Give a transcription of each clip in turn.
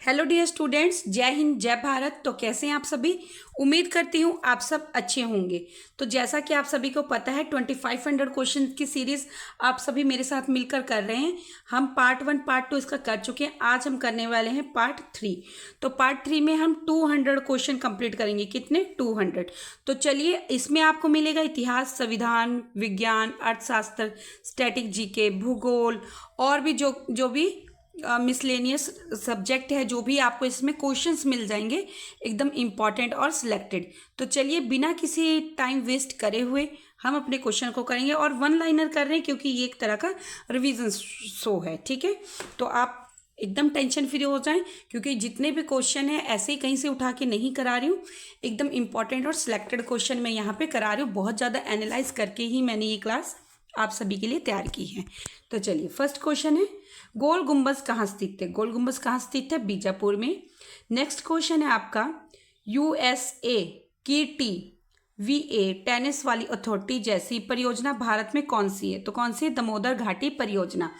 Hello dear students, जय हिंद जय भारत। तो कैसे हैं आप सभी। उम्मीद करती हूँ आप सब अच्छे होंगे। तो जैसा कि आप सभी को पता है 2500 क्वेश्चन की सीरीज आप सभी मेरे साथ मिलकर कर रहे हैं। हम पार्ट 1 पार्ट 2 इसका कर चुके हैं। आज हम करने वाले हैं पार्ट 3। तो पार्ट 3 में हम 200 क्वेश्चन कंप्लीट करेंगे। कितने? 200। तो चलिए, इसमें आपको मिलेगा इतिहास, संविधान, विज्ञान, अर्थशास्त्र, स्टैटिक जीके, भूगोल और भी जो भी मिसलेनियस सब्जेक्ट है, जो भी आपको इसमें क्वेश्चंस मिल जाएंगे एकदम इम्पॉर्टेंट और सिलेक्टेड। तो चलिए, बिना किसी टाइम वेस्ट करे हुए हम अपने क्वेश्चन को करेंगे और वन लाइनर कर रहे हैं क्योंकि ये एक तरह का रिवीजन शो है। ठीक है, तो आप एकदम टेंशन फ्री हो जाएं क्योंकि जितने भी क्वेश्चन है ऐसे ही कहीं से उठा के नहीं करा रही हूँ। एकदम इम्पॉर्टेंट और सिलेक्टेड क्वेश्चन मैं यहाँ पे करा रही हूँ। बहुत ज़्यादा एनालाइज करके ही मैंने ये क्लास आप सभी के लिए तैयार की है। तो चलिए, फर्स्ट क्वेश्चन है, गोल गुंबज कहाँ स्थित है? गोल गुंबज कहाँ स्थित है? बीजापुर में। नेक्स्ट क्वेश्चन है आपका, यूएसए की टीवीए टेनिस वाली अथॉरिटी जैसी परियोजना भारत में कौन सी है? तो कौन सी है? दामोदर घाटी परियोजना।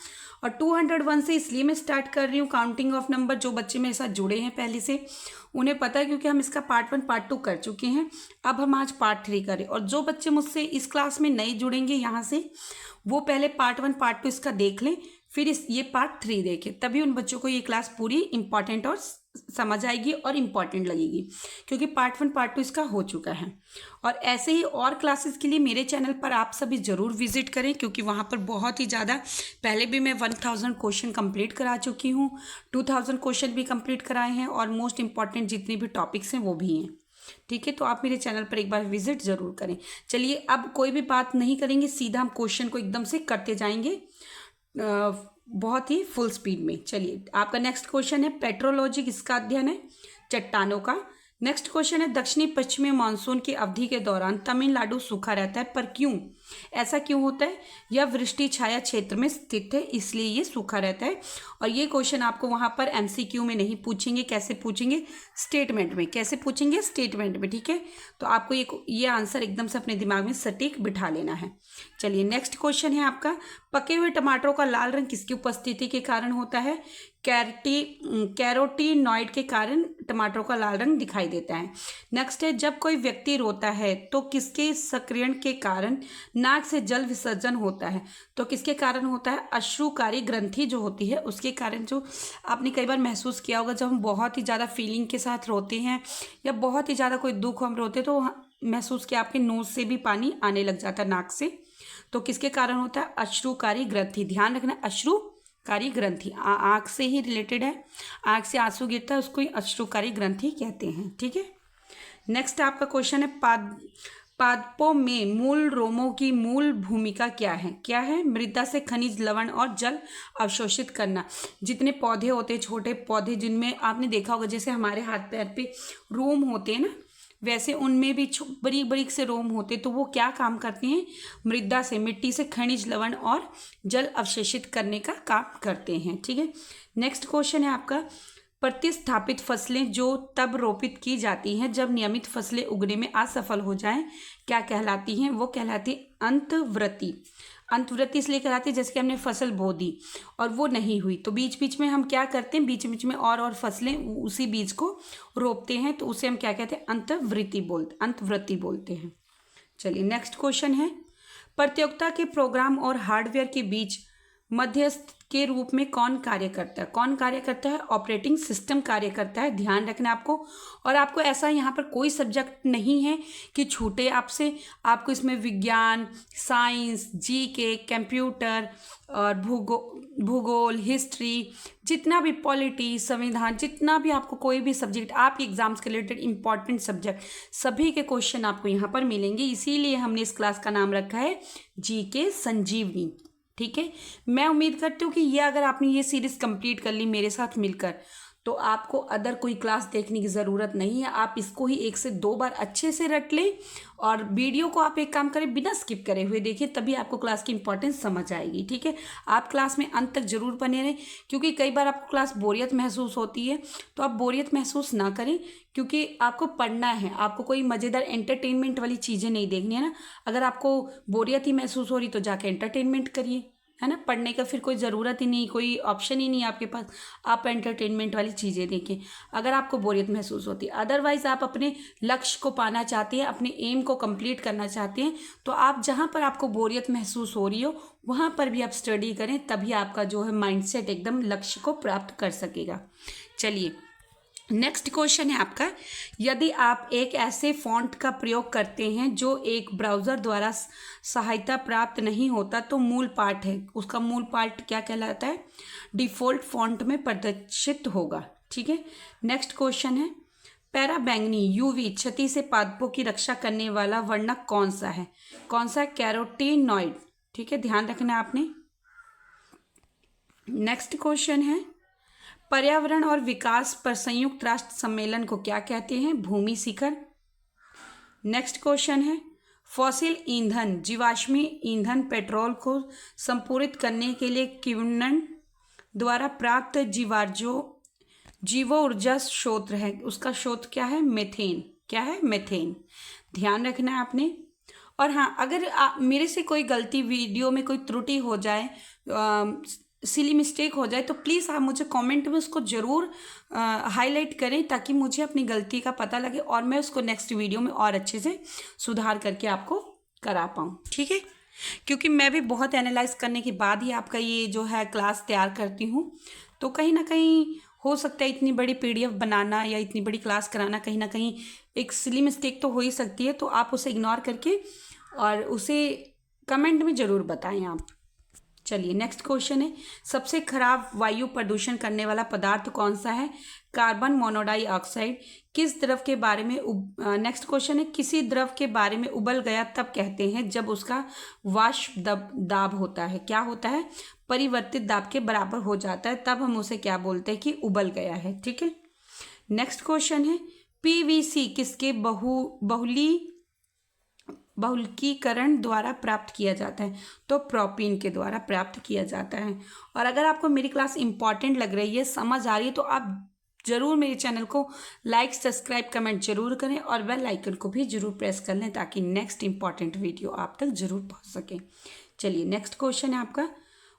और 201 से इसलिए मैं स्टार्ट कर रही हूँ काउंटिंग ऑफ नंबर। जो बच्चे मेरे साथ जुड़े हैं पहले से उन्हें पता है क्योंकि हम इसका पार्ट 1 पार्ट 2 कर चुके हैं। अब हम आज पार्ट 3 करें और जो बच्चे मुझसे इस क्लास में नए जुड़ेंगे यहाँ से, वो पहले पार्ट 1 पार्ट 2 इसका देख लें, फिर ये पार्ट 3 देखें। तभी उन बच्चों को ये क्लास पूरी इंपॉर्टेंट और समझ आएगी और इम्पॉर्टेंट लगेगी क्योंकि पार्ट 1 पार्ट 2 इसका हो चुका है। और ऐसे ही और क्लासेस के लिए मेरे चैनल पर आप सभी ज़रूर विजिट करें क्योंकि वहाँ पर बहुत ही ज़्यादा, पहले भी मैं 1000 क्वेश्चन कंप्लीट करा चुकी हूँ, 2000 क्वेश्चन भी कंप्लीट कराए हैं और मोस्ट इंपॉर्टेंट जितने भी टॉपिक्स हैं वो भी हैं। ठीक है, तो आप मेरे चैनल पर एक बार विजिट ज़रूर करें। चलिए, अब कोई भी बात नहीं करेंगे, सीधा हम क्वेश्चन को एकदम से करते जाएंगे बहुत ही फुल स्पीड में। चलिए, आपका नेक्स्ट क्वेश्चन है, पेट्रोलॉजी किसका अध्ययन है? चट्टानों का। नेक्स्ट क्वेश्चन है, दक्षिणी पश्चिमी मानसून की अवधि के दौरान तमिलनाडु सूखा रहता है, पर क्यों? ऐसा क्यों होता है? यह वृष्टि छाया क्षेत्र में स्थित है इसलिए ये सूखा रहता है। और ये क्वेश्चन आपको वहाँ पर एमसीक्यू में नहीं पूछेंगे। कैसे पूछेंगे? स्टेटमेंट में। कैसे पूछेंगे? स्टेटमेंट में। ठीक है, तो आपको ये आंसर एकदम से अपने दिमाग में सटीक बिठा लेना है। चलिए, नेक्स्ट क्वेश्चन है आपका, पके हुए टमाटरों का लाल रंग किसकी उपस्थिति के कारण होता है? कैरोटीनॉइड के कारण टमाटरों का लाल रंग दिखाई देता है। नेक्स्ट है, जब कोई व्यक्ति रोता है तो किसके सक्रियण के कारण नाक से जल विसर्जन होता है? तो किसके कारण होता है? अश्रुकारी ग्रंथि जो होती है उसके कारण। जो आपने कई बार महसूस किया होगा, जब हम बहुत ही ज़्यादा फीलिंग के साथ रोते हैं या बहुत ही ज़्यादा कोई दुख हम रोते तो महसूस किया आपके नोज से भी पानी आने लग जाता है, नाक से। तो किसके कारण होता है? अश्रुकारी ग्रंथि। ध्यान रखना, अश्रुकारी ग्रंथि आँख से ही रिलेटेड है। आँख से आंसू गिरता है उसको अश्रुकारी ग्रंथि कहते हैं। ठीक है, नेक्स्ट आपका क्वेश्चन है, पादपों में मूल रोमों की मूल भूमिका क्या है? क्या है? मृदा से खनिज, लवण और जल अवशोषित करना। जितने पौधे होते हैं, छोटे पौधे जिनमें आपने देखा होगा जैसे हमारे हाथ पैर पे रोम होते हैं ना, वैसे उनमें भी बारीक बारीक से रोम होते, तो वो क्या काम करते हैं? मृदा से, मिट्टी से खनिज, लवण और जल अवशोषित करने का काम करते हैं। ठीक है, नेक्स्ट क्वेश्चन है आपका, प्रतिस्थापित फसलें जो तब रोपित की जाती हैं जब नियमित फसलें उगने में असफल हो जाएं, क्या कहलाती हैं? वो कहलाती अंतवृति। अंतवृति इसलिए कहलाती है जैसे कि हमने फसल बो दी और वो नहीं हुई, तो बीच बीच में हम क्या करते हैं? बीच बीच में और फसलें उसी बीज को रोपते हैं, तो उसे हम क्या कहते हैं? अंतवृति बोलते हैं। चलिए, नेक्स्ट क्वेश्चन है, प्रतियोगिता के प्रोग्राम और हार्डवेयर के बीच मध्यस्थ के रूप में कौन कार्य करता है? कौन कार्य करता है? ऑपरेटिंग सिस्टम कार्य करता है। ध्यान रखना आपको। और आपको ऐसा यहाँ पर कोई सब्जेक्ट नहीं है कि छूटे आपसे। आपको इसमें विज्ञान, साइंस, जीके, कंप्यूटर और भूगोल, हिस्ट्री, जितना भी पॉलिटी, संविधान, जितना भी आपको कोई भी सब्जेक्ट आपके एग्जाम्स के रिलेटेड इंपॉर्टेंट सब्जेक्ट, सभी के क्वेश्चन आपको यहाँ पर मिलेंगे। इसीलिए हमने इस क्लास का नाम रखा है जीके संजीवनी। ठीक है, मैं उम्मीद करती हूँ कि ये अगर आपने ये सीरीज कंप्लीट कर ली मेरे साथ मिलकर, तो आपको अदर कोई क्लास देखने की ज़रूरत नहीं है। आप इसको ही 1 से 2 बार अच्छे से रट लें और वीडियो को आप एक काम करें, बिना स्किप करे हुए देखिए, तभी आपको क्लास की इंपॉर्टेंस समझ आएगी। ठीक है, आप क्लास में अंत तक जरूर बने रहें क्योंकि कई बार आपको क्लास बोरियत महसूस होती है, तो आप बोरियत महसूस ना करें क्योंकि आपको पढ़ना है, आपको कोई मज़ेदार एंटरटेनमेंट वाली चीज़ें नहीं देखनी है ना। अगर आपको बोरियत ही महसूस हो रही तो जाके एंटरटेनमेंट करिए। है ना। पढ़ने का फिर कोई ज़रूरत ही नहीं, कोई ऑप्शन ही नहीं है आपके पास, आप एंटरटेनमेंट वाली चीज़ें देखें अगर आपको बोरियत महसूस होती है। अदरवाइज़ आप अपने लक्ष्य को पाना चाहते हैं, अपने एम को कंप्लीट करना चाहते हैं, तो आप जहाँ पर आपको बोरियत महसूस हो रही हो वहाँ पर भी आप स्टडी करें, तभी आपका जो है माइंडसेट एकदम लक्ष्य को प्राप्त कर सकेगा। चलिए नेक्स्ट क्वेश्चन है आपका, यदि आप एक ऐसे फॉन्ट का प्रयोग करते हैं जो एक ब्राउज़र द्वारा सहायता प्राप्त नहीं होता तो मूल पाठ है, उसका मूल पाठ क्या कहलाता है, डिफ़ॉल्ट फॉन्ट में प्रदर्शित होगा। ठीक है। नेक्स्ट क्वेश्चन है, पैराबैंगनी यूवी क्षति से पादपों की रक्षा करने वाला वर्णक कौन सा है, कौन सा, कैरोटीनॉइड। ठीक है, ध्यान रखना है आपने। नेक्स्ट क्वेश्चन है, पर्यावरण और विकास पर संयुक्त राष्ट्र सम्मेलन को क्या कहते हैं, भूमि शिखर। नेक्स्ट क्वेश्चन है, फॉसिल ईंधन जीवाश्मी ईंधन पेट्रोल को संपूरित करने के लिए किण्वन द्वारा प्राप्त जीवो ऊर्जा स्रोत है, उसका स्रोत क्या है, मेथेन। क्या है, मेथेन। ध्यान रखना है आपने। और हाँ, अगर मेरे से कोई गलती, वीडियो में कोई त्रुटि हो जाए, सिली मिस्टेक हो जाए, तो प्लीज़ आप मुझे कमेंट में उसको ज़रूर हाईलाइट करें, ताकि मुझे अपनी गलती का पता लगे और मैं उसको नेक्स्ट वीडियो में और अच्छे से सुधार करके आपको करा पाऊँ। ठीक है, क्योंकि मैं भी बहुत एनालाइज करने के बाद ही आपका ये जो है क्लास तैयार करती हूँ, तो कहीं ना कहीं हो सकता है इतनी बड़ी PDF बनाना या इतनी बड़ी क्लास कराना, कहीं ना कहीं एक सिली मिस्टेक तो हो ही सकती है, तो आप उसे इग्नोर करके और उसे कमेंट में ज़रूर बताएं आप। चलिए नेक्स्ट क्वेश्चन है, सबसे खराब वायु प्रदूषण करने वाला पदार्थ कौन सा है, कार्बन मोनोडाइऑक्साइड। किस द्रव के बारे में नेक्स्ट क्वेश्चन है, किसी द्रव के बारे में उबल गया तब कहते हैं जब उसका वाष्प दाब होता है, क्या होता है, परिवर्तित दाब के बराबर हो जाता है, तब हम उसे क्या बोलते हैं कि उबल गया है। ठीक है। नेक्स्ट क्वेश्चन है, PVC किसके बहुलकीकरण द्वारा प्राप्त किया जाता है, तो प्रोपीन के द्वारा प्राप्त किया जाता है। और अगर आपको मेरी क्लास इंपॉर्टेंट लग रही है, समझ आ रही है, तो आप ज़रूर मेरे चैनल को लाइक, सब्सक्राइब, कमेंट जरूर करें और बेल आइकन को भी जरूर प्रेस कर लें, ताकि नेक्स्ट इंपॉर्टेंट वीडियो आप तक जरूर पहुंच सके। चलिए नेक्स्ट क्वेश्चन है आपका,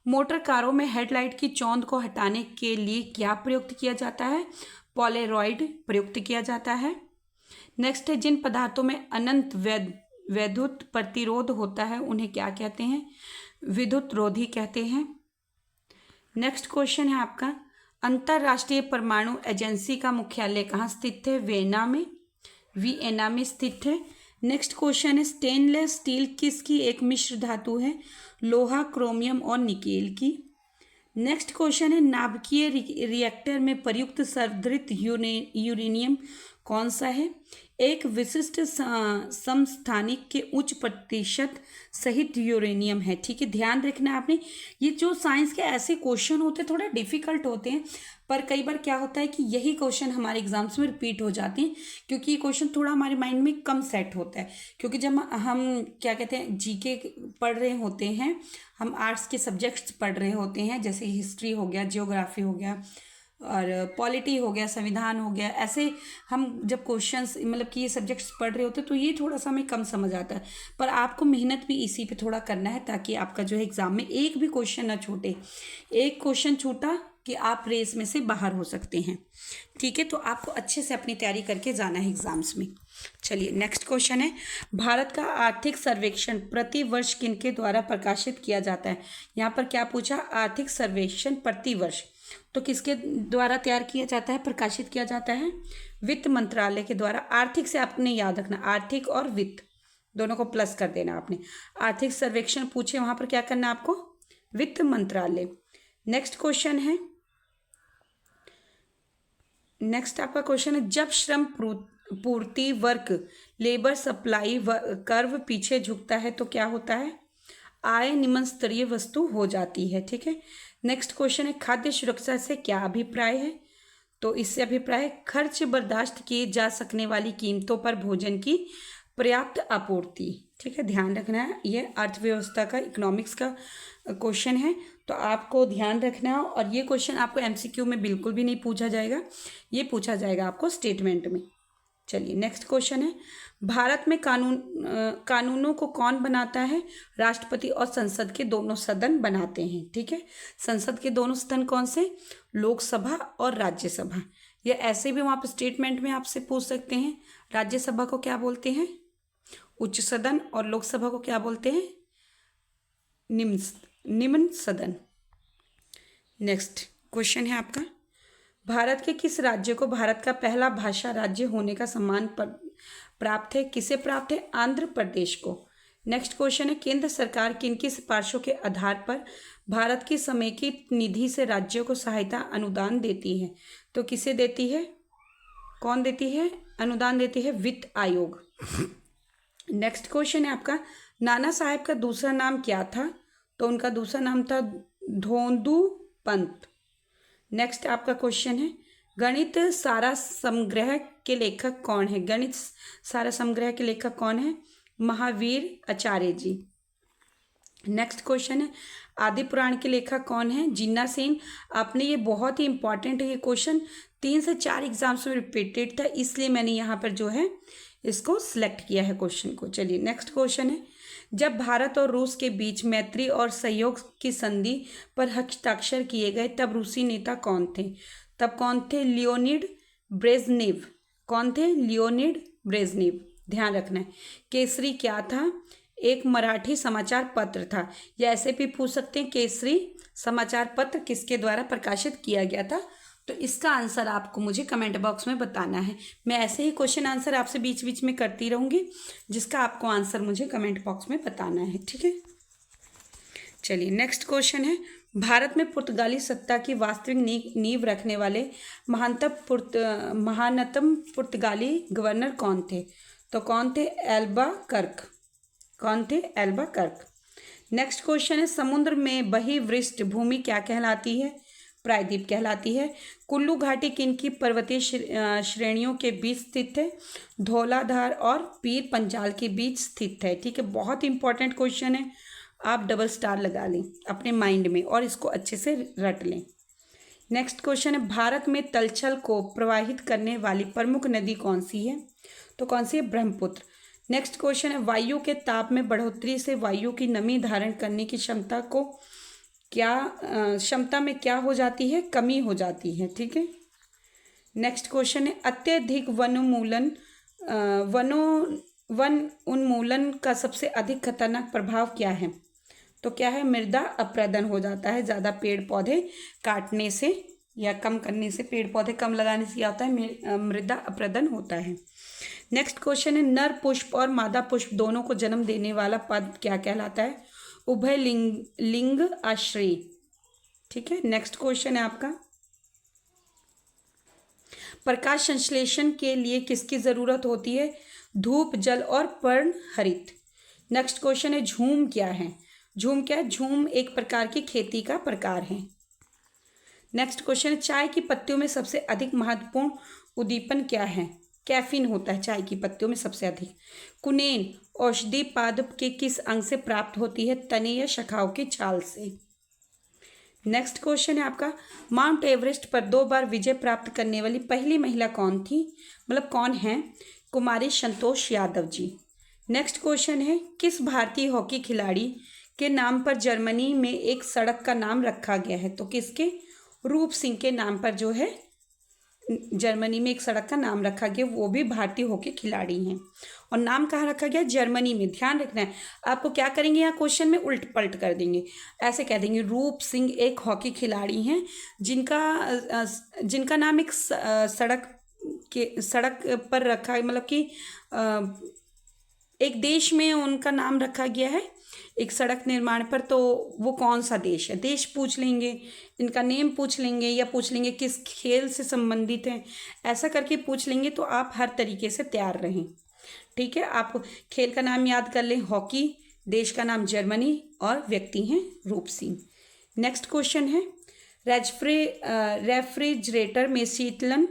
मोटर कारों में हेडलाइट की चौंध को हटाने के लिए क्या प्रयुक्त किया जाता है, पोलेरॉइड प्रयुक्त किया जाता है। नेक्स्ट है, जिन पदार्थों में अनंत वैद्युत प्रतिरोध होता है उन्हें क्या कहते हैं, विद्युत रोधी कहते हैं। नेक्स्ट क्वेश्चन है आपका, अंतरराष्ट्रीय परमाणु एजेंसी का मुख्यालय कहाँ स्थित है, वियना में स्थित है। नेक्स्ट क्वेश्चन है, स्टेनलेस स्टील किसकी एक मिश्र धातु है, लोहा, क्रोमियम और निकेल की। नेक्स्ट क्वेश्चन है, नाभिकीय रिएक्टर में प्रयुक्त सर्वधृत यूरेनियम कौन सा है, एक विशिष्ट समस्थानिक के उच्च प्रतिशत सहित यूरेनियम है। ठीक है, ध्यान रखना आपने, ये जो साइंस के ऐसे क्वेश्चन होते हैं थोड़ा डिफिकल्ट होते हैं, पर कई बार क्या होता है कि यही क्वेश्चन हमारे एग्जाम्स में रिपीट हो जाते हैं, क्योंकि ये क्वेश्चन थोड़ा हमारे माइंड में कम सेट होता है। क्योंकि जब हम क्या कहते हैं GK पढ़ रहे होते हैं, हम आर्ट्स के सब्जेक्ट्स पढ़ रहे होते हैं, जैसे हिस्ट्री हो गया, जियोग्राफी हो गया और पॉलिटी हो गया, संविधान हो गया, ऐसे हम जब क्वेश्चंस मतलब कि ये सब्जेक्ट्स पढ़ रहे होते हैं तो ये थोड़ा सा हमें कम समझ आता है। पर आपको मेहनत भी इसी पे थोड़ा करना है, ताकि आपका जो है एग्ज़ाम में एक भी क्वेश्चन ना छूटे। एक क्वेश्चन छूटा कि आप रेस में से बाहर हो सकते हैं। ठीक है, तो आपको अच्छे से अपनी तैयारी करके जाना है एग्जाम्स में। चलिए नेक्स्ट क्वेश्चन है, भारत का आर्थिक सर्वेक्षण प्रति वर्ष किनके द्वारा प्रकाशित किया जाता है। यहाँ पर क्या पूछा, आर्थिक सर्वेक्षण प्रति वर्ष, तो किसके द्वारा तैयार किया जाता है, प्रकाशित किया जाता है, वित्त मंत्रालय के द्वारा। आर्थिक से आपने याद रखना, आर्थिक और वित्त दोनों को प्लस कर देना आपने। आर्थिक सर्वेक्षण पूछे, वहां पर क्या करना आपको, वित्त मंत्रालय। नेक्स्ट क्वेश्चन है, नेक्स्ट आपका क्वेश्चन है, जब श्रम पूर्ति वक्र लेबर सप्लाई कर्व पीछे झुकता है तो क्या होता है, आय निम्न स्तरीय वस्तु हो जाती है। ठीक है। नेक्स्ट क्वेश्चन है, खाद्य सुरक्षा से क्या अभिप्राय है, तो इससे अभिप्राय है खर्च बर्दाश्त किए जा सकने वाली कीमतों पर भोजन की पर्याप्त आपूर्ति। ठीक है, ध्यान रखना है, ये अर्थव्यवस्था का, इकोनॉमिक्स का क्वेश्चन है, तो आपको ध्यान रखना है। और ये क्वेश्चन आपको MCQ में बिल्कुल भी नहीं पूछा जाएगा, ये पूछा जाएगा आपको स्टेटमेंट में। चलिए नेक्स्ट क्वेश्चन है, भारत में कानूनों को कौन बनाता है? राष्ट्रपति और संसद के दोनों सदन बनाते हैं। ठीक है, संसद के दोनों सदन कौन से? लोकसभा और राज्यसभा। या ऐसे भी वहाँ पर स्टेटमेंट में आपसे पूछ सकते हैं, राज्यसभा को क्या बोलते हैं? उच्च सदन। और लोकसभा को क्या बोलते हैं? निम्न सदन। नेक्स्ट क्वेश्चन है आपका, भारत के किस राज्य को भारत का पहला भाषा राज्य होने का सम्मान प्राप्त है? किसे प्राप्त है? आंध्र प्रदेश को। नेक्स्ट क्वेश्चन है, केंद्र सरकार किन की सिफारिशों के आधार पर भारत की समेकित निधि से राज्यों को सहायता अनुदान देती है? तो किसे देती है? कौन देती है? अनुदान देती है वित्त आयोग। नेक्स्ट क्वेश्चन है आपका, नाना साहेब का दूसरा नाम क्या था? तो उनका दूसरा नाम था धोंदू पंत। नेक्स्ट आपका क्वेश्चन है, गणित सारा समग्रह के लेखक कौन है? गणित सारा समग्रह के लेखक कौन है? महावीर आचार्य जी। नेक्स्ट क्वेश्चन है, आदि पुराण के लेखक कौन है? जिन्ना सेन। आपने ये बहुत ही इंपॉर्टेंट है, ये क्वेश्चन 3 से 4 एग्जाम्स में रिपीटेड था, इसलिए मैंने यहाँ पर जो है इसको सिलेक्ट किया है क्वेश्चन को। चलिए नेक्स्ट क्वेश्चन है, जब भारत और रूस के बीच मैत्री और सहयोग की संधि पर हस्ताक्षर किए गए तब रूसी नेता कौन थे? तब कौन थे? Leonid Brezhnev. कौन थे? Leonid Brezhnev. ध्यान रखना है। केसरी क्या था? एक मराठी समाचार पत्र था। या ऐसे भी पूछ सकते हैं, केसरी समाचार पत्र किसके द्वारा प्रकाशित किया गया था? तो इसका आंसर आपको मुझे कमेंट बॉक्स में बताना है। मैं ऐसे ही क्वेश्चन आंसर आपसे बीच बीच में करती रहूँगी, जिसका आपको आंसर मुझे कमेंट बॉक्स में बताना है। ठीक है, चलिए नेक्स्ट क्वेश्चन है, भारत में पुर्तगाली सत्ता की वास्तविक नींव रखने वाले महानतम पुर्तगाली गवर्नर कौन थे? तो कौन थे? एल्बा कर्क। कौन थे? एल्बा कर्क। नेक्स्ट क्वेश्चन है, समुद्र में बही वृष्ट भूमि क्या कहलाती है? प्रायद्वीप कहलाती है। कुल्लू घाटी किन की पर्वतीय श्रेणियों के बीच स्थित है? धौलाधार और पीर पंजाल के बीच स्थित है। ठीक है, बहुत इंपॉर्टेंट क्वेश्चन है, आप डबल स्टार लगा लें अपने माइंड में और इसको अच्छे से रट लें। नेक्स्ट क्वेश्चन है, भारत में तलछल को प्रवाहित करने वाली प्रमुख नदी कौन सी है? तो कौन सी है? ब्रह्मपुत्र। नेक्स्ट क्वेश्चन है, वायु के ताप में बढ़ोतरी से वायु की नमी धारण करने की क्षमता में क्या हो जाती है? कमी हो जाती है। ठीक है, नेक्स्ट क्वेश्चन है, अत्यधिक वन उन्मूलन का सबसे अधिक खतरनाक प्रभाव क्या है? तो क्या है? मृदा अपरदन हो जाता है। ज़्यादा पेड़ पौधे काटने से या कम करने से, पेड़ पौधे कम लगाने से क्या होता है? मृदा अपरदन होता है। नेक्स्ट क्वेश्चन है, नर पुष्प और मादा पुष्प दोनों को जन्म देने वाला पद क्या कहलाता है? उभय लिंग आश्रयी। ठीक है, नेक्स्ट क्वेश्चन है आपका, प्रकाश संश्लेषण के लिए किसकी जरूरत होती है? धूप, जल और पर्णहरित। नेक्स्ट क्वेश्चन है, झूम क्या है? झूम क्या है? झूम एक प्रकार की खेती का प्रकार है। नेक्स्ट क्वेश्चन है, चाय की पत्तियों में सबसे अधिक महत्वपूर्ण उद्दीपन क्या है? कैफीन होता है चाय की पत्तियों में सबसे अधिक। कुनेन औषधि पादप के किस अंग से प्राप्त होती है? तने या शाखाओं की छाल से। नेक्स्ट क्वेश्चन है आपका, माउंट एवरेस्ट पर 2 बार विजय प्राप्त करने वाली पहली महिला कौन थी? मतलब कौन है? कुमारी संतोष यादव जी। नेक्स्ट क्वेश्चन है, किस भारतीय हॉकी खिलाड़ी के नाम पर जर्मनी में एक सड़क का नाम रखा गया है? तो किसके? रूप सिंह के नाम पर जो है जर्मनी में एक सड़क का नाम रखा गया, वो भी भारतीय हॉकी खिलाड़ी हैं। और नाम कहाँ रखा गया? जर्मनी में। ध्यान रखना है, आपको क्या करेंगे यहाँ क्वेश्चन में? उल्ट पलट कर देंगे। ऐसे कह देंगे, रूप सिंह एक हॉकी खिलाड़ी हैं जिनका नाम एक सड़क पर रखा है, मतलब कि एक देश में उनका नाम रखा गया है एक सड़क निर्माण पर। तो वो कौन सा देश है? देश पूछ लेंगे, इनका नेम पूछ लेंगे, या पूछ लेंगे किस खेल से संबंधित हैं, ऐसा करके पूछ लेंगे। तो आप हर तरीके से तैयार रहें। ठीक है, आप खेल का नाम याद कर लें हॉकी, देश का नाम जर्मनी और व्यक्ति हैं रूप सिंह। नेक्स्ट क्वेश्चन है, रेफ्रिजरेटर में शीतलन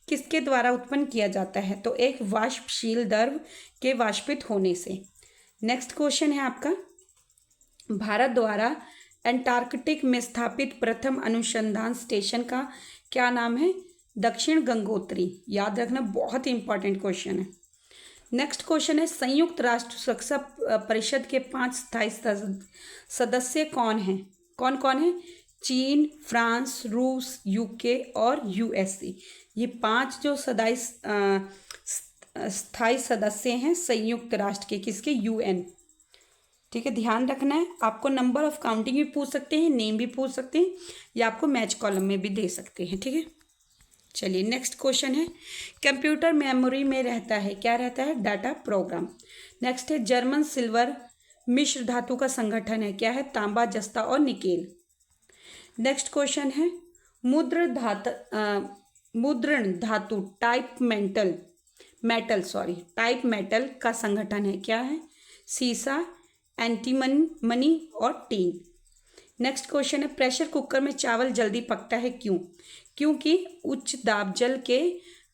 किसके द्वारा उत्पन्न किया जाता है? तो एक वाष्पशील द्रव के वाष्पित होने से। नेक्स्ट क्वेश्चन है आपका, भारत द्वारा अंटार्कटिक में स्थापित प्रथम अनुसंधान स्टेशन का क्या नाम है? दक्षिण गंगोत्री। याद रखना, बहुत ही इंपॉर्टेंट क्वेश्चन है। नेक्स्ट क्वेश्चन है संयुक्त राष्ट्र सुरक्षा परिषद के 5 स्थायी सदस्य कौन हैं? कौन कौन है? चीन, फ्रांस, रूस, यूके और यूएसए। ये 5 जो स्थायी सदस्य हैं संयुक्त राष्ट्र के, किसके? यूएन। ठीक है, ध्यान रखना है। आपको नंबर ऑफ काउंटिंग भी पूछ सकते हैं, नेम भी पूछ सकते हैं, या आपको मैच कॉलम में भी दे सकते हैं। ठीक है, चलिए नेक्स्ट क्वेश्चन है कंप्यूटर मेमोरी में रहता है, क्या रहता है? Data program. नेक्स्ट है जर्मन सिल्वर मिश्र धातु का संगठन है, क्या है? तांबा, जस्ता और निकेल। नेक्स्ट क्वेश्चन है मुद्रण धातु टाइप मेटल का संगठन है, क्या है? सीसा, एंटीमनी और टीन। नेक्स्ट क्वेश्चन है प्रेशर कुकर में चावल जल्दी पकता है, क्यों? क्योंकि उच्च दाब जल के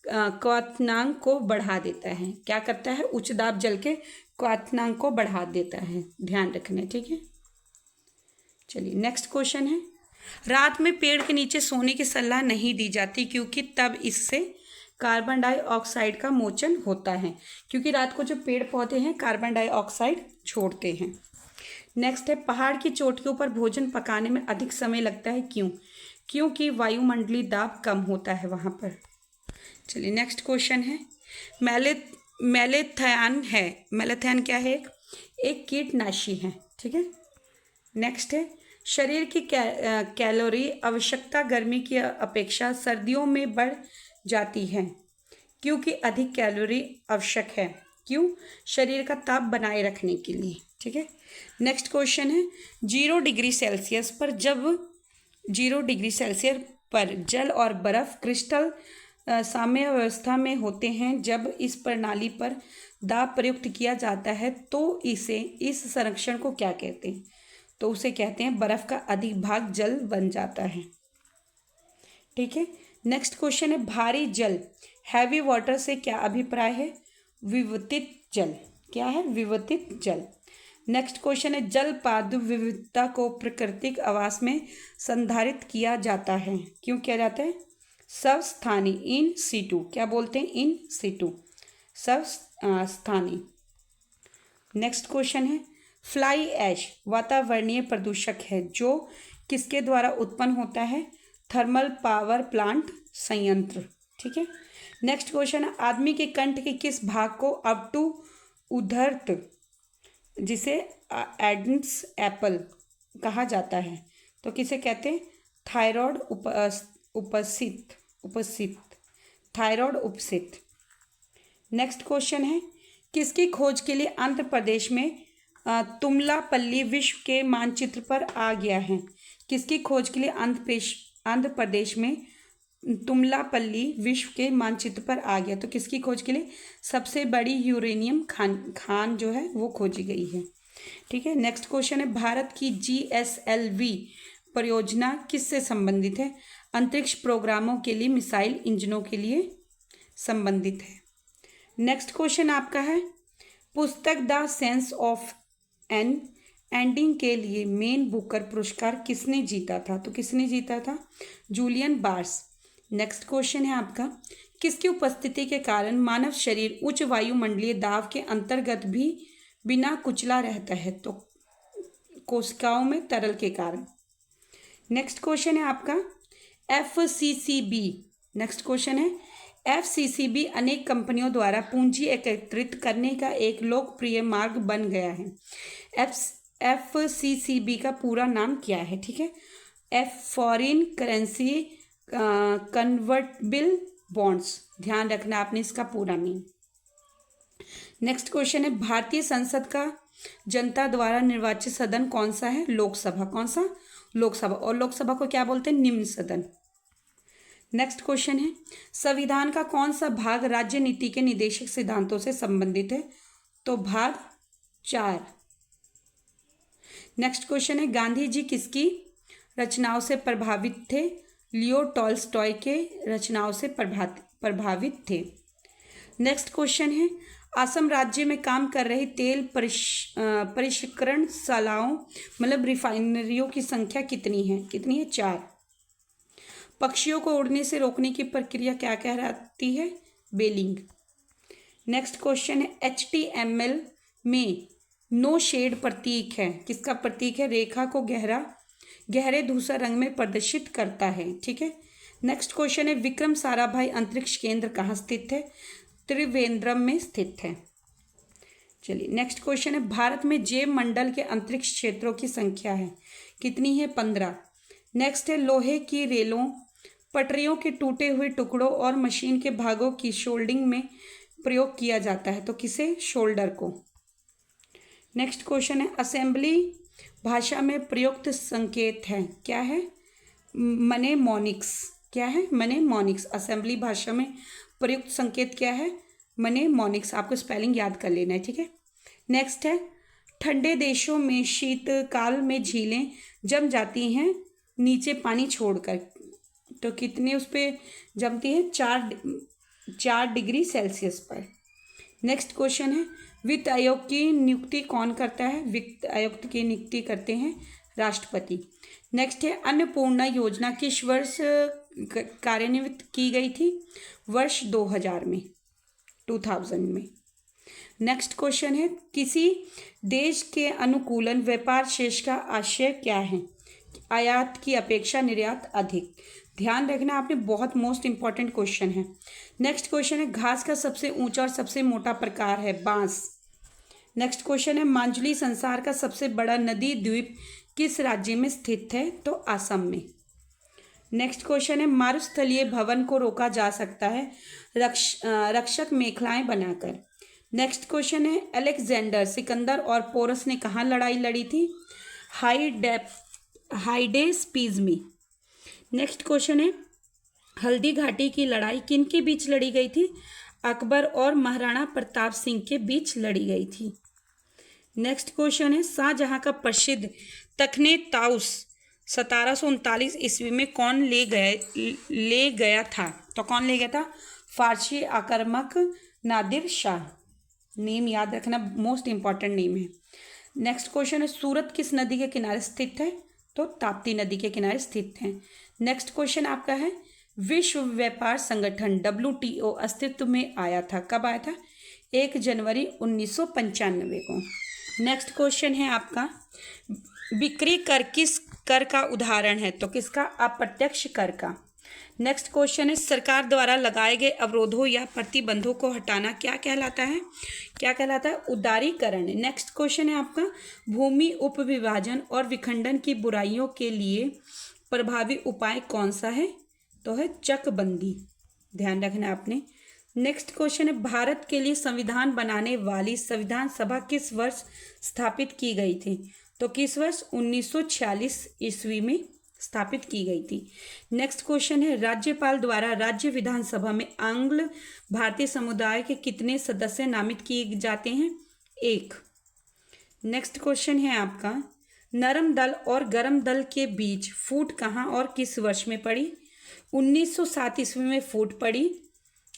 क्वथनांक को बढ़ा देता है। क्या करता है? उच्च दाब जल के क्वथनांक को बढ़ा देता है, ध्यान रखना। ठीक है, चलिए नेक्स्ट क्वेश्चन है रात में पेड़ के नीचे सोने की सलाह नहीं दी जाती, क्योंकि तब इससे कार्बन डाइऑक्साइड का मोचन होता है। क्योंकि रात को जो पेड़ पौधे हैं कार्बन डाइऑक्साइड छोड़ते हैं। नेक्स्ट है पहाड़ की चोटी के ऊपर भोजन पकाने में अधिक समय लगता है, क्यों? क्योंकि वायुमंडलीय दाब कम होता है वहाँ पर। चलिए नेक्स्ट क्वेश्चन है मेलेथियन क्या है? एक कीटनाशी है। ठीक है, नेक्स्ट है शरीर की कैलोरी आवश्यकता गर्मी की अपेक्षा सर्दियों में बढ़ जाती है, क्योंकि अधिक कैलोरी आवश्यक है। क्यों? शरीर का ताप बनाए रखने के लिए। ठीक है, नेक्स्ट क्वेश्चन है 0 डिग्री सेल्सियस पर जल और बर्फ क्रिस्टल साम्य अवस्था में होते हैं। जब इस प्रणाली पर दाब प्रयुक्त किया जाता है तो इस संरक्षण को क्या कहते हैं? तो उसे कहते हैं बर्फ का अधिक भाग जल बन जाता है। ठीक है, नेक्स्ट क्वेश्चन है भारी जल हैवी वाटर से क्या अभिप्राय है? विवर्तित जल। क्या है? विवर्तित जल। नेक्स्ट क्वेश्चन है जल पादु विविधता को प्राकृतिक आवास में संधारित किया जाता है, क्यों किया जाता है? स्वस्थानी, इन सीटू। क्या बोलते हैं? इन सीटू, स्वस्थानी। नेक्स्ट क्वेश्चन है फ्लाई ऐश वातावरणीय प्रदूषक है जो किसके द्वारा उत्पन्न होता है? थर्मल पावर प्लांट संयंत्र। ठीक है, नेक्स्ट क्वेश्चन है आदमी के कंठ के किस भाग को अपटू उद्धर्त, जिसे एडम्स एप्पल कहा जाता है, तो किसे कहते हैं? थायराइड उपसित। नेक्स्ट क्वेश्चन है किसकी खोज के लिए आंध्र प्रदेश में तुमलापल्ली विश्व के मानचित्र पर आ गया है? किसकी खोज के लिए आंध्र प्रदेश में तुमलापल्ली विश्व के मानचित्र पर आ गया? तो किसकी खोज के लिए? सबसे बड़ी यूरेनियम खान जो है वो खोजी गई है। ठीक है, नेक्स्ट क्वेश्चन है भारत की GSLV परियोजना किससे संबंधित है? अंतरिक्ष प्रोग्रामों के लिए, मिसाइल इंजनों के लिए संबंधित है। नेक्स्ट क्वेश्चन आपका है पुस्तक the sense of an ending के लिए मेन बुकर पुरस्कार किसने जीता था? तो किसने जीता था? Julian bars. नेक्स्ट क्वेश्चन है आपका किसकी उपस्थिति के कारण मानव शरीर उच्च वायुमंडलीय दाब के अंतर्गत भी बिना कुचला रहता है? तो कोशिकाओं में तरल के कारण। नेक्स्ट क्वेश्चन है आपका FCCB। नेक्स्ट क्वेश्चन है FCCB अनेक कंपनियों द्वारा पूंजी एकत्रित करने का एक लोकप्रिय मार्ग बन गया है। FCCB का पूरा नाम क्या है? ठीक है, फॉरेन करेंसी कन्वर्टेबल बॉन्ड्स। ध्यान रखना आपने इसका पूरा नेम। नेक्स्ट क्वेश्चन है भारतीय संसद का जनता द्वारा निर्वाचित सदन कौन सा है? लोकसभा। कौन सा? लोकसभा। और लोकसभा को क्या बोलते हैं? निम्न सदन। नेक्स्ट क्वेश्चन है संविधान का कौन सा भाग राज्य नीति के निदेशक सिद्धांतों से संबंधित है? तो भाग 4। नेक्स्ट क्वेश्चन है गांधी जी किसकी रचनाओं से प्रभावित थे? लियो टॉल्स्टॉय के रचनाओं से प्रभावित थे। नेक्स्ट क्वेश्चन है असम राज्य में काम कर रही तेल परिष्करण शालाओं मतलब रिफाइनरियों की संख्या कितनी है? 4। पक्षियों को उड़ने से रोकने की प्रक्रिया क्या कहलाती है? बेलिंग। नेक्स्ट क्वेश्चन है HTML में नो शेड प्रतीक है, किसका प्रतीक है? रेखा को गहरे धूसर रंग में प्रदर्शित करता है। ठीक है। नेक्स्ट क्वेश्चन है विक्रम साराभाई अंतरिक्ष केंद्र कहाँ स्थित है? त्रिवेंद्रम में स्थित है। चलिए नेक्स्ट क्वेश्चन है भारत में जैव मंडल के अंतरिक्ष क्षेत्रों की संख्या है कितनी है? 15। नेक्स्ट है लोहे की रेलों, पटरियों के टूटे हुए टुकड़ों और मशीन के भागों की शोल्डिंग में प्रयोग किया जाता है, तो किसे? शोल्डर को। नेक्स्ट क्वेश्चन है असेंबली भाषा में प्रयुक्त संकेत है, क्या है? मनेमोनिक्स। क्या है? मनेमोनिक्स। असेंबली भाषा में प्रयुक्त संकेत क्या है? मनेमोनिक्स। आपको स्पेलिंग याद कर लेना है। ठीक है। नेक्स्ट है ठंडे देशों में शीतकाल में झीलें जम जाती हैं नीचे पानी छोड़कर, तो कितने उस पर जमती है? 4 डिग्री सेल्सियस पर। नेक्स्ट क्वेश्चन है वित्त आयोग की नियुक्ति कौन करता है? वित्त आयोग की नियुक्ति करते हैं राष्ट्रपति। नेक्स्ट है अन्नपूर्णा योजना किस वर्ष कार्यान्वित की गई थी? वर्ष 2000 में, 2000 में। नेक्स्ट क्वेश्चन है किसी देश के अनुकूलन व्यापार शेष का आशय क्या है? आयात की अपेक्षा निर्यात अधिक। ध्यान रखना आपने, बहुत मोस्ट इंपॉर्टेंट क्वेश्चन है। नेक्स्ट क्वेश्चन है घास का सबसे ऊंचा और सबसे मोटा प्रकार है? बांस। नेक्स्ट क्वेश्चन है मांजुली संसार का सबसे बड़ा नदी द्वीप किस राज्य में स्थित है? तो असम में। नेक्स्ट क्वेश्चन है मारुस्थलीय भवन को रोका जा सकता है रक्षक मेखलाएं बनाकर। नेक्स्ट क्वेश्चन है अलेक्जेंडर, सिकंदर और पोरस ने कहाँ लड़ाई लड़ी थी? हाइडेस्पीज में। नेक्स्ट क्वेश्चन है हल्दी घाटी की लड़ाई किन के बीच लड़ी गई थी? अकबर और महाराणा प्रताप सिंह के बीच लड़ी गई थी। नेक्स्ट क्वेश्चन है शाहजहां का प्रसिद्ध तखने ताउस 1739 ईस्वी में कौन ले गया था? तो कौन ले गया था? फारसी आक्रामक नादिर शाह। नेम याद रखना, मोस्ट इंपॉर्टेंट नेम है। नेक्स्ट क्वेश्चन है सूरत किस नदी के किनारे स्थित है? तो ताप्ती नदी के किनारे स्थित है। नेक्स्ट क्वेश्चन आपका है विश्व व्यापार संगठन WTO अस्तित्व में आया था, कब आया था? 1 जनवरी 1995 को। नेक्स्ट क्वेश्चन है आपका बिक्री कर किस कर का उदाहरण है? तो किसका? अप्रत्यक्ष कर का। नेक्स्ट क्वेश्चन है सरकार द्वारा लगाए गए अवरोधों या प्रतिबंधों को हटाना क्या कहलाता है? क्या कहलाता है? उदारीकरण। नेक्स्ट क्वेश्चन है आपका भूमि उपविभाजन और विखंडन की बुराइयों के लिए प्रभावी उपाय कौन सा है? तो है चकबंदी। ध्यान रखना आपने। नेक्स्ट क्वेश्चन है भारत के लिए संविधान बनाने वाली संविधान सभा किस वर्ष स्थापित की गई थी? तो किस वर्ष? 1946 ईस्वी में स्थापित की गई थी। नेक्स्ट क्वेश्चन है राज्यपाल द्वारा राज्य विधानसभा में आंग्ल भारतीय समुदाय के कितने सदस्य नामित किए जाते हैं? 1। नेक्स्ट क्वेश्चन है आपका नरम दल और गरम दल के बीच फूट कहाँ और किस वर्ष में पड़ी? 1907 ईस्वी में फूट पड़ी।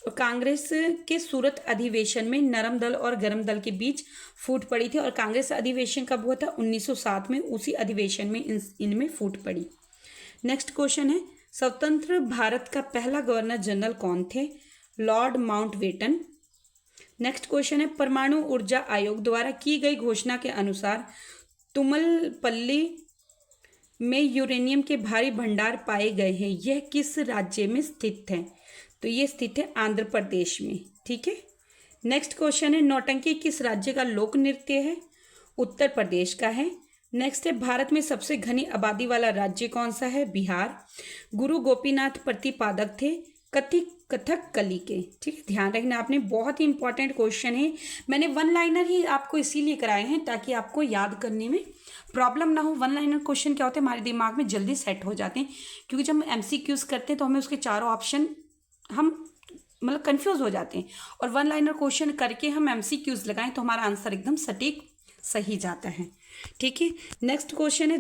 और कांग्रेस के सूरत अधिवेशन में नरम दल और गरम दल के बीच फूट पड़ी थी। और कांग्रेस अधिवेशन कब हुआ था? 1907 में। उसी अधिवेशन में इनमें फूट पड़ी। नेक्स्ट क्वेश्चन है स्वतंत्र भारत का पहला गवर्नर जनरल कौन थे? Lord Mountbatten. नेक्स्ट क्वेश्चन है परमाणु ऊर्जा आयोग द्वारा की गई घोषणा के अनुसार तुमलपल्ली में यूरेनियम के भारी भंडार पाए गए हैं, यह किस राज्य में स्थित है? तो ये स्थित है आंध्र प्रदेश में। ठीक है। नेक्स्ट क्वेश्चन है नौटंकी किस राज्य का लोक नृत्य है? उत्तर प्रदेश का है। नेक्स्ट है भारत में सबसे घनी आबादी वाला राज्य कौन सा है? बिहार। गुरु गोपीनाथ प्रतिपादक थे कथक कली के। ठीक है, ध्यान रखना आपने, बहुत ही इंपॉर्टेंट क्वेश्चन है। मैंने 1 लाइनर ही आपको इसीलिए कराए हैं ताकि आपको याद करने में प्रॉब्लम ना हो। 1 लाइनर क्वेश्चन क्या होते हैं, हमारे दिमाग में जल्दी सेट हो जाते हैं, क्योंकि जब हम MCQs करते हैं तो हमें उसके चारों ऑप्शन हम मतलब कंफ्यूज हो जाते हैं, और 1 लाइनर क्वेश्चन करके हम MCQs लगाएं तो हमारा आंसर एकदम सटीक सही जाता है। ठीक है। नेक्स्ट क्वेश्चन है